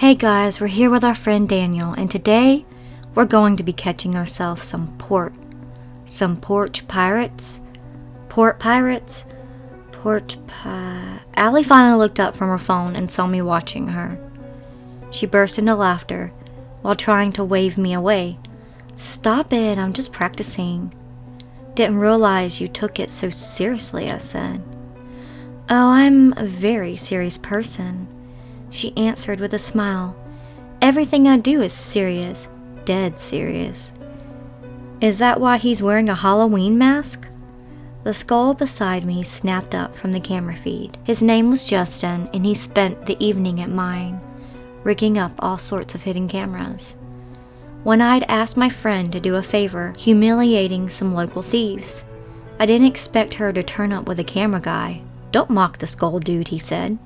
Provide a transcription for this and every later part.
Hey guys, we're here with our friend Daniel, and today we're going to be catching ourselves some porch pirates. Allie finally looked up from her phone and saw me watching her. She burst into laughter while trying to wave me away. Stop it, I'm just practicing. Didn't realize you took it so seriously, I said. Oh, I'm a very serious person, she answered with a smile. Everything I do is serious, dead serious. Is that why he's wearing a Halloween mask? The skull beside me snapped up from the camera feed. His name was Justin, and he spent the evening at mine, rigging up all sorts of hidden cameras. When I'd asked my friend to do a favor, humiliating some local thieves, I didn't expect her to turn up with a camera guy. Don't mock the skull dude, he said.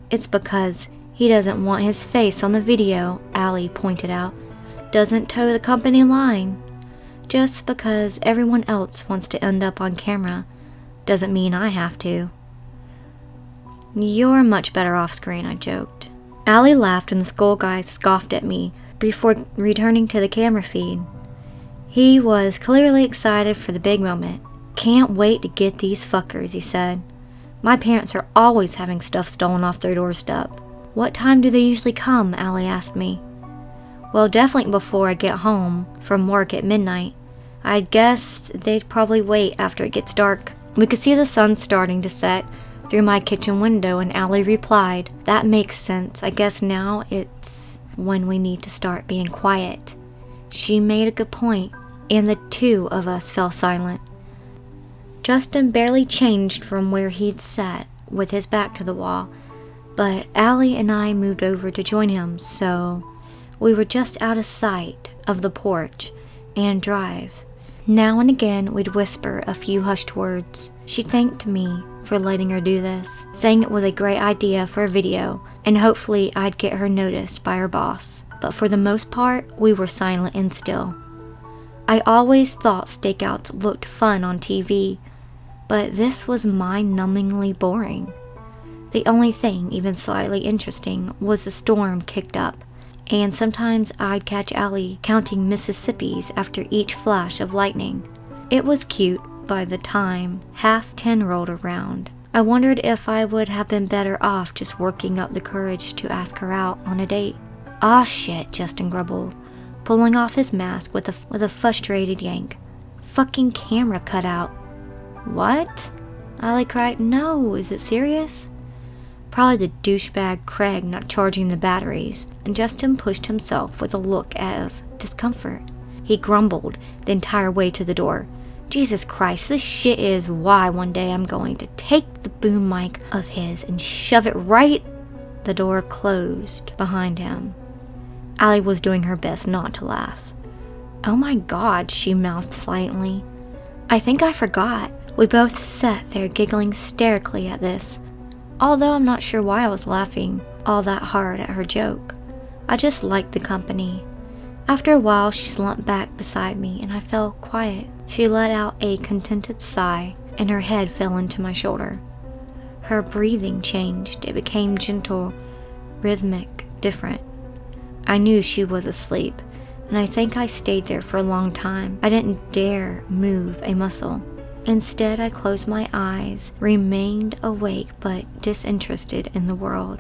It's because he doesn't want his face on the video, Allie pointed out. Doesn't toe the company line. Just because everyone else wants to end up on camera doesn't mean I have to. You're much better off screen, I joked. Allie laughed and the skull guy scoffed at me before returning to the camera feed. He was clearly excited for the big moment. Can't wait to get these fuckers, he said. My parents are always having stuff stolen off their doorstep. What time do they usually come? Allie asked me. Well, definitely before I get home from work at midnight. I'd guess they'd probably wait after it gets dark. We could see the sun starting to set through my kitchen window, and Allie replied, That makes sense. I guess now it's when we need to start being quiet. She made a good point, and the two of us fell silent. Justin barely changed from where he'd sat with his back to the wall, but Allie and I moved over to join him, so we were just out of sight of the porch and drive. Now and again, we'd whisper a few hushed words. She thanked me for letting her do this, saying it was a great idea for a video, and hopefully I'd get her noticed by her boss. But for the most part, we were silent and still. I always thought stakeouts looked fun on TV, but this was mind-numbingly boring. The only thing even slightly interesting was the storm kicked up, and sometimes I'd catch Allie counting Mississippis after each flash of lightning. It was cute by the time 10:30 rolled around. I wondered if I would have been better off just working up the courage to ask her out on a date. Ah shit, Justin grumbled, pulling off his mask with a frustrated yank. Fucking camera cut out. What? Allie cried. No, is it serious? Probably the douchebag Craig not charging the batteries, and Justin pushed himself with a look of discomfort. He grumbled the entire way to the door. Jesus Christ, this shit is why one day I'm going to take the boom mic of his and shove it right. The door closed behind him. Allie was doing her best not to laugh. Oh my God, she mouthed slightly. I think I forgot. We both sat there giggling hysterically at this, although I'm not sure why I was laughing all that hard at her joke. I just liked the company. After a while, she slumped back beside me and I fell quiet. She let out a contented sigh and her head fell into my shoulder. Her breathing changed. It became gentle, rhythmic, different. I knew she was asleep, and I think I stayed there for a long time. I didn't dare move a muscle. Instead, I closed my eyes, remained awake but disinterested in the world.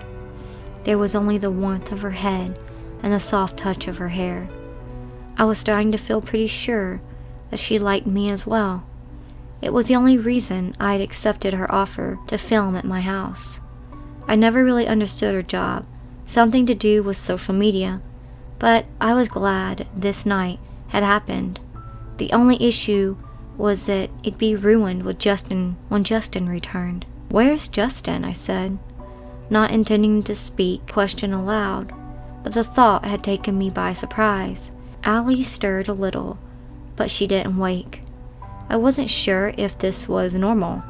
There was only the warmth of her head and the soft touch of her hair. I was starting to feel pretty sure that she liked me as well. It was the only reason I'd accepted her offer to film at my house. I never really understood her job, something to do with social media, but I was glad this night had happened. The only issue was that it'd be ruined with Justin when Justin returned. Where's Justin? I said, not intending to speak question aloud, but the thought had taken me by surprise. Allie stirred a little, but she didn't wake. I wasn't sure if this was normal.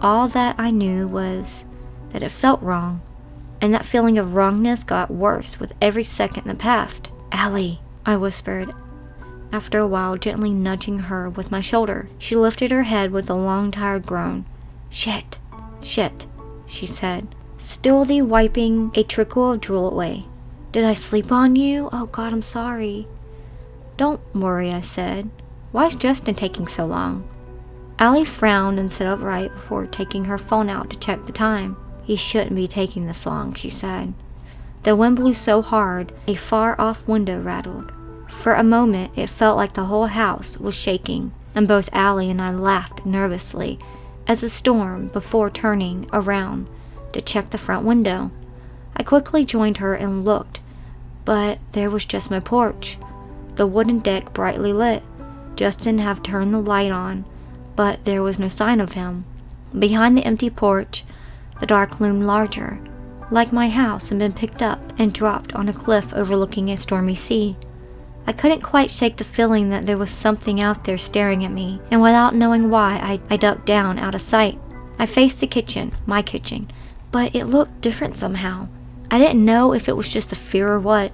All that I knew was that it felt wrong, and that feeling of wrongness got worse with every second that passed. Allie, I whispered, after a while gently nudging her with my shoulder. She lifted her head with a long tired groan. Shit, she said, steadily wiping a trickle of drool away. Did I sleep on you? Oh God, I'm sorry. Don't worry, I said. Why's Justin taking so long? Allie frowned and sat upright before taking her phone out to check the time. He shouldn't be taking this long, she said. The wind blew so hard, a far-off window rattled. For a moment, it felt like the whole house was shaking, and both Allie and I laughed nervously as the storm before turning around to check the front window. I quickly joined her and looked, but there was just my porch, the wooden deck brightly lit. Justin had turned the light on, but there was no sign of him. Behind the empty porch, the dark loomed larger, like my house had been picked up and dropped on a cliff overlooking a stormy sea. I couldn't quite shake the feeling that there was something out there staring at me, and without knowing why, I ducked down out of sight. I faced the kitchen, my kitchen, but it looked different somehow. I didn't know if it was just a fear or what,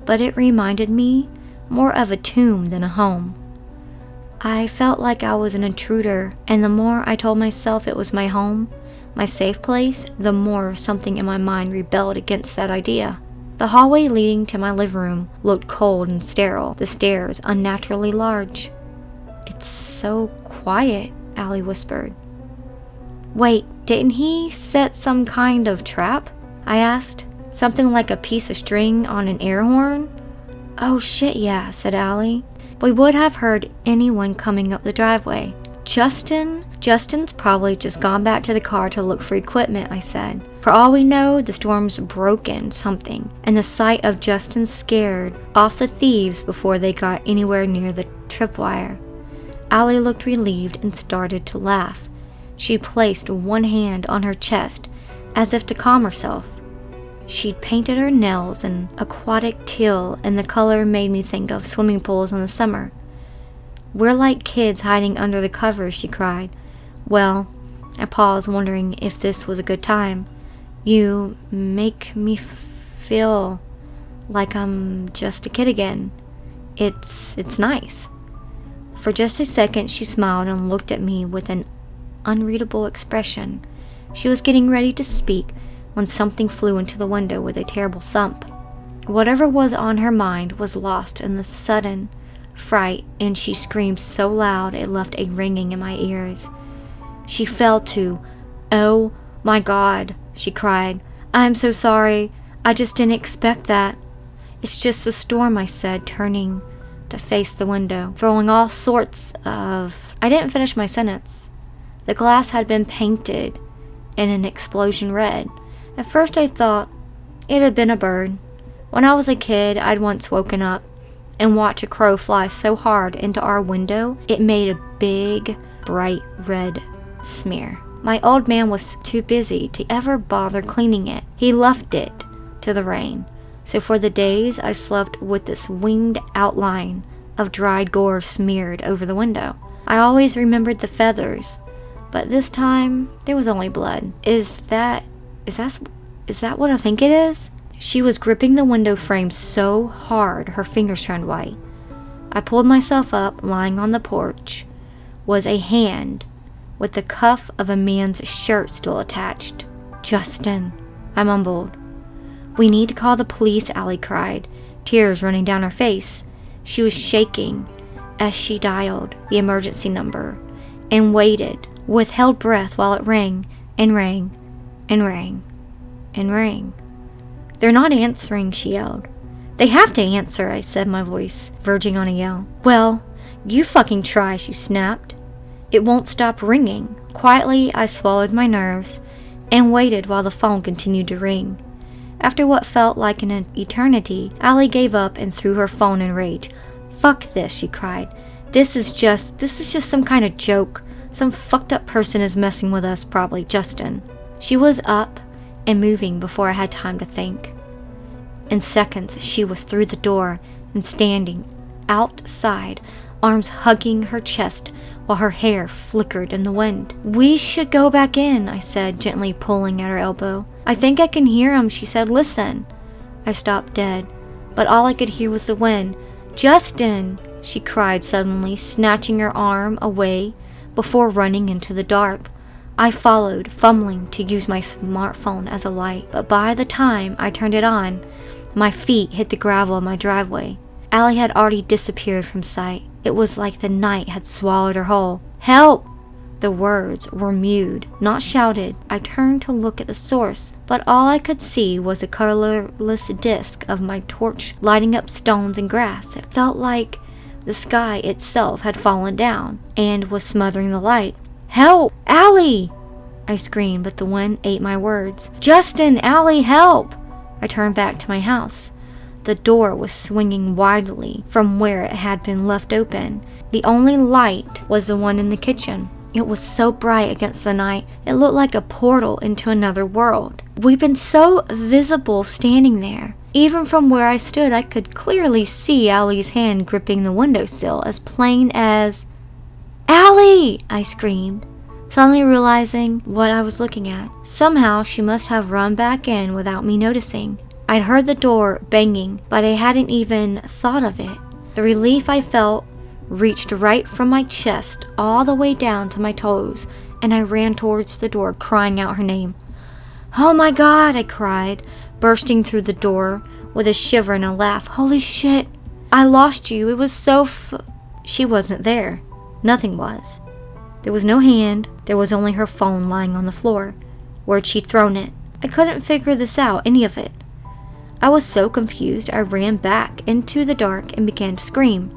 but it reminded me more of a tomb than a home. I felt like I was an intruder, and the more I told myself it was my home, my safe place, the more something in my mind rebelled against that idea. The hallway leading to my living room looked cold and sterile, the stairs unnaturally large. It's so quiet, Allie whispered. Wait, didn't he set some kind of trap? I asked. Something like a piece of string on an air horn? Oh shit, yeah, said Allie. We would have heard anyone coming up the driveway. Justin's probably just gone back to the car to look for equipment, I said. For all we know, the storm's broken something, and the sight of Justin scared off the thieves before they got anywhere near the tripwire. Allie looked relieved and started to laugh. She placed one hand on her chest, as if to calm herself. She'd painted her nails an aquatic teal, and the color made me think of swimming pools in the summer. We're like kids hiding under the covers, she cried. Well, I paused, wondering if this was a good time. You make me feel like I'm just a kid again. It's nice. For just a second, she smiled and looked at me with an unreadable expression. She was getting ready to speak when something flew into the window with a terrible thump. Whatever was on her mind was lost in the sudden fright, and she screamed so loud it left a ringing in my ears. She fell to, "Oh my God," she cried. "I'm so sorry. I just didn't expect that." "It's just a storm," I said, turning to face the window, throwing all sorts of... I didn't finish my sentence. The glass had been painted in an explosion red. At first I thought it had been a bird. When I was a kid, I'd once woken up and watched a crow fly so hard into our window, it made a big, bright red smear. My old man was too busy to ever bother cleaning it. He left it to the rain. So for the days, I slept with this winged outline of dried gore smeared over the window. I always remembered the feathers, but this time, there was only blood. Is that what I think it is? She was gripping the window frame so hard, her fingers turned white. I pulled myself up, lying on the porch was a hand with the cuff of a man's shirt still attached. "Justin," I mumbled. "We need to call the police," Allie cried, tears running down her face. She was shaking as she dialed the emergency number and waited with held breath while it rang and rang and rang and rang. "They're not answering," she yelled. "They have to answer," I said, my voice verging on a yell. "Well, you fucking try," she snapped. "It won't stop ringing." Quietly, I swallowed my nerves and waited while the phone continued to ring. After what felt like an eternity, Allie gave up and threw her phone in rage. "Fuck this," she cried. This is just some kind of joke. Some fucked up person is messing with us, probably Justin." She was up and moving before I had time to think. In seconds, she was through the door and standing outside, arms hugging her chest while her hair flickered in the wind. "We should go back in," I said, gently pulling at her elbow. "I think I can hear him," she said. "Listen." I stopped dead, but all I could hear was the wind. "Justin!" she cried suddenly, snatching her arm away before running into the dark. I followed, fumbling to use my smartphone as a light, but by the time I turned it on, My feet hit the gravel of my driveway. Allie had already disappeared from sight. It was like the night had swallowed her whole. "Help!" The words were mewed, not shouted. I turned to look at the source, but all I could see was a colorless disc of my torch lighting up stones and grass. It felt like the sky itself had fallen down and was smothering the light. "Help! Allie!" I screamed, but the wind ate my words. "Justin! Allie, help!" I turned back to my house. The door was swinging widely from where it had been left open. The only light was the one in the kitchen. It was so bright against the night, it looked like a portal into another world. We'd been so visible standing there. Even from where I stood, I could clearly see Allie's hand gripping the windowsill, as plain as... "Allie!" I screamed, suddenly realizing what I was looking at. Somehow, she must have run back in without me noticing. I'd heard the door banging, but I hadn't even thought of it. The relief I felt reached right from my chest all the way down to my toes, and I ran towards the door, crying out her name. "Oh my God!" I cried, bursting through the door with a shiver and a laugh. "Holy shit! I lost you. It was so She wasn't there. Nothing was. There was no hand. There was only her phone lying on the floor. Where'd she thrown it? I couldn't figure this out, any of it. I was so confused, I ran back into the dark and began to scream.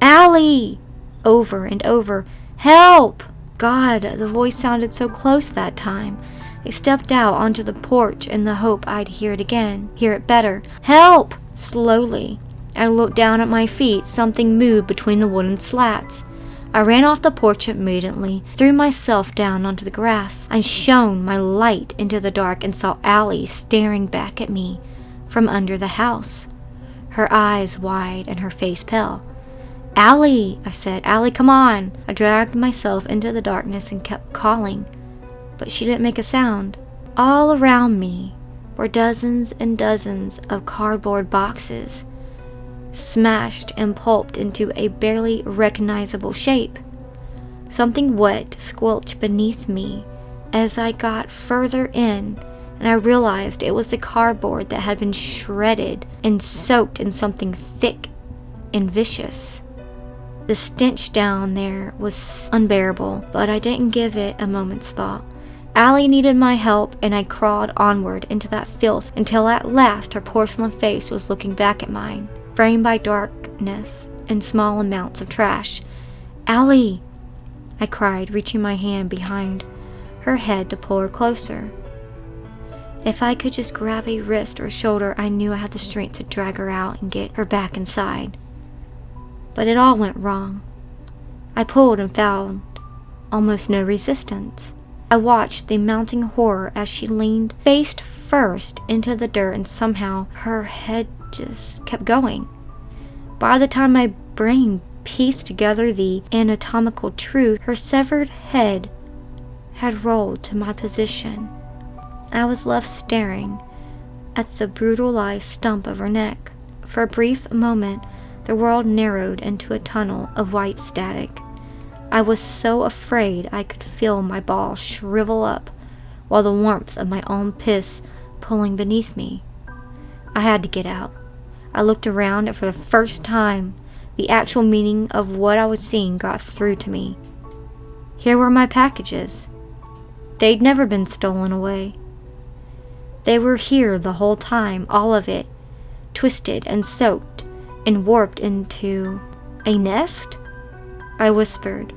"Allie!" Over and over. "Help!" God, the voice sounded so close that time. I stepped out onto the porch in the hope I'd hear it again, hear it better. "Help!" Slowly, I looked down at my feet. Something moved between the wooden slats. I ran off the porch immediately, threw myself down onto the grass. I shone my light into the dark and saw Allie staring back at me from under the house, her eyes wide and her face pale. "Allie," I said. "Allie, come on." I dragged myself into the darkness and kept calling, but she didn't make a sound. All around me were dozens and dozens of cardboard boxes, smashed and pulped into a barely recognizable shape. Something wet squelched beneath me as I got further in, and I realized it was the cardboard that had been shredded and soaked in something thick and vicious. The stench down there was unbearable, but I didn't give it a moment's thought. Allie needed my help, and I crawled onward into that filth until at last her porcelain face was looking back at mine, framed by darkness and small amounts of trash. "Allie!" I cried, reaching my hand behind her head to pull her closer. If I could just grab a wrist or shoulder, I knew I had the strength to drag her out and get her back inside. But it all went wrong. I pulled and found almost no resistance. I watched the mounting horror as she leaned face first into the dirt, and somehow her head just kept going. By the time my brain pieced together the anatomical truth, her severed head had rolled to my position. I was left staring at the brutalized stump of her neck. For a brief moment, the world narrowed into a tunnel of white static. I was so afraid I could feel my balls shrivel up, while the warmth of my own piss pulling beneath me. I had to get out. I looked around, and for the first time, the actual meaning of what I was seeing got through to me. Here were my packages. They'd never been stolen away. They were here the whole time, all of it, twisted and soaked and warped into a nest? I whispered.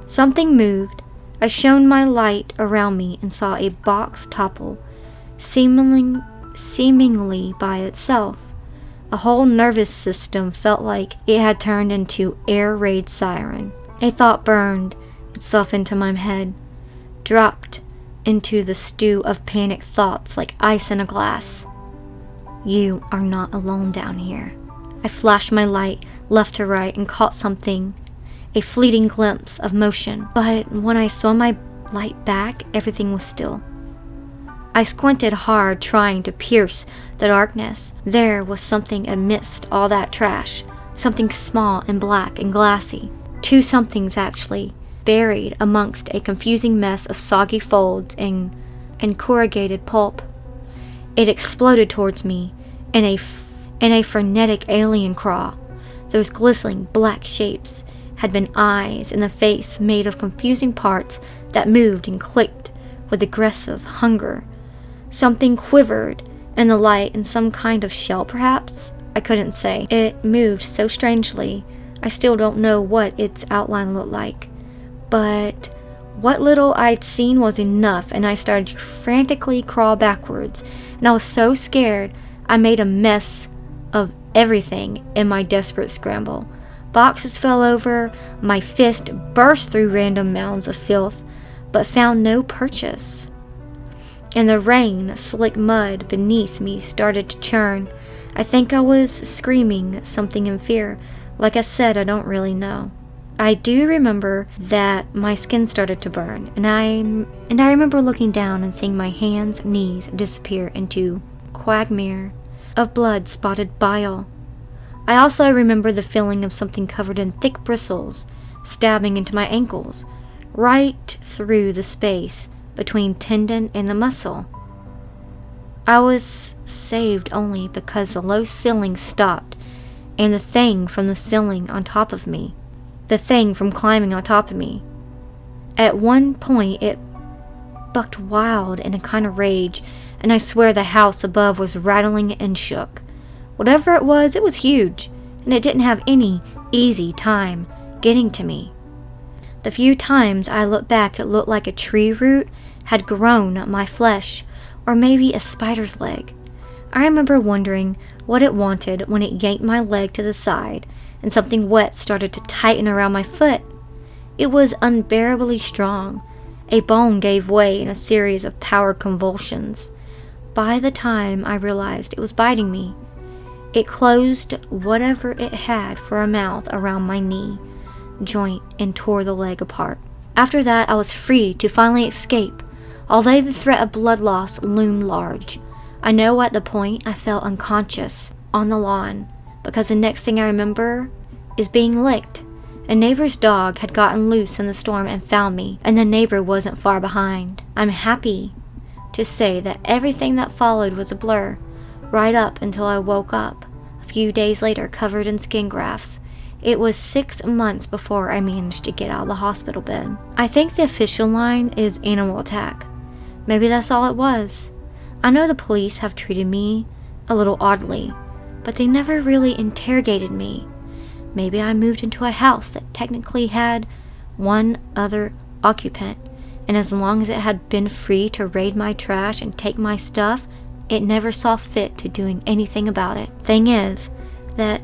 Something moved. I shone my light around me and saw a box topple, seemingly by itself. A whole nervous system felt like it had turned into air raid siren. A thought burned itself into my head, dropped into the stew of panicked thoughts like ice in a glass. You are not alone down here. I flashed my light left to right and caught something, a fleeting glimpse of motion. But when I swung my light back, everything was still. I squinted hard, trying to pierce the darkness. There was something amidst all that trash, something small and black and glassy. Two somethings, actually, buried amongst a confusing mess of soggy folds and corrugated pulp. It exploded towards me, in a frenetic alien crawl. Those glistening black shapes had been eyes in the face made of confusing parts that moved and clicked with aggressive hunger. Something quivered in the light in some kind of shell, perhaps? I couldn't say. It moved so strangely, I still don't know what its outline looked like. But what little I'd seen was enough, and I started to frantically crawl backwards, and I was so scared I made a mess of everything in my desperate scramble. Boxes fell over, my fist burst through random mounds of filth, but found no purchase. In the rain, slick mud beneath me started to churn. I think I was screaming something in fear. Like I said, I don't really know. I do remember that my skin started to burn, and I remember looking down and seeing my hands, knees disappear into quagmire of blood-spotted bile. I also remember the feeling of something covered in thick bristles stabbing into my ankles, right through the space between tendon and the muscle. I was saved only because the low ceiling stopped, and the thing from the ceiling on top of me, the thing from climbing on top of me. At one point, it bucked wild in a kind of rage, and I swear the house above was rattling and shook. Whatever it was huge, and it didn't have any easy time getting to me. The few times I looked back, it looked like a tree root had grown my flesh, or maybe a spider's leg. I remember wondering what it wanted when it yanked my leg to the side, and something wet started to tighten around my foot. It was unbearably strong. A bone gave way in a series of power convulsions. By the time I realized it was biting me, it closed whatever it had for a mouth around my knee joint and tore the leg apart. After that, I was free to finally escape, although the threat of blood loss loomed large. I know at the point I fell unconscious on the lawn, because the next thing I remember is being licked. A neighbor's dog had gotten loose in the storm and found me, and the neighbor wasn't far behind. I'm happy to say that everything that followed was a blur, right up until I woke up a few days later covered in skin grafts. It was 6 months before I managed to get out of the hospital bed. I think the official line is animal attack. Maybe that's all it was. I know the police have treated me a little oddly, but they never really interrogated me. Maybe I moved into a house that technically had one other occupant, and as long as it had been free to raid my trash and take my stuff, it never saw fit to doing anything about it. Thing is, that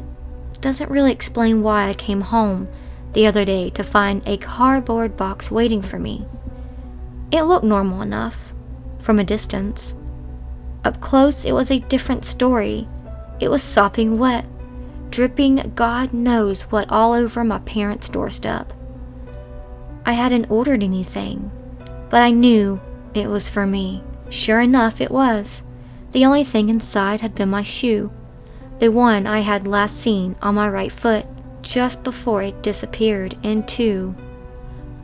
doesn't really explain why I came home the other day to find a cardboard box waiting for me. It looked normal enough from a distance. Up close, it was a different story. It was sopping wet, dripping God knows what all over my parents' doorstep. I hadn't ordered anything, but I knew it was for me. Sure enough, it was. The only thing inside had been my shoe, the one I had last seen on my right foot, just before it disappeared into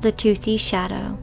the toothy shadow.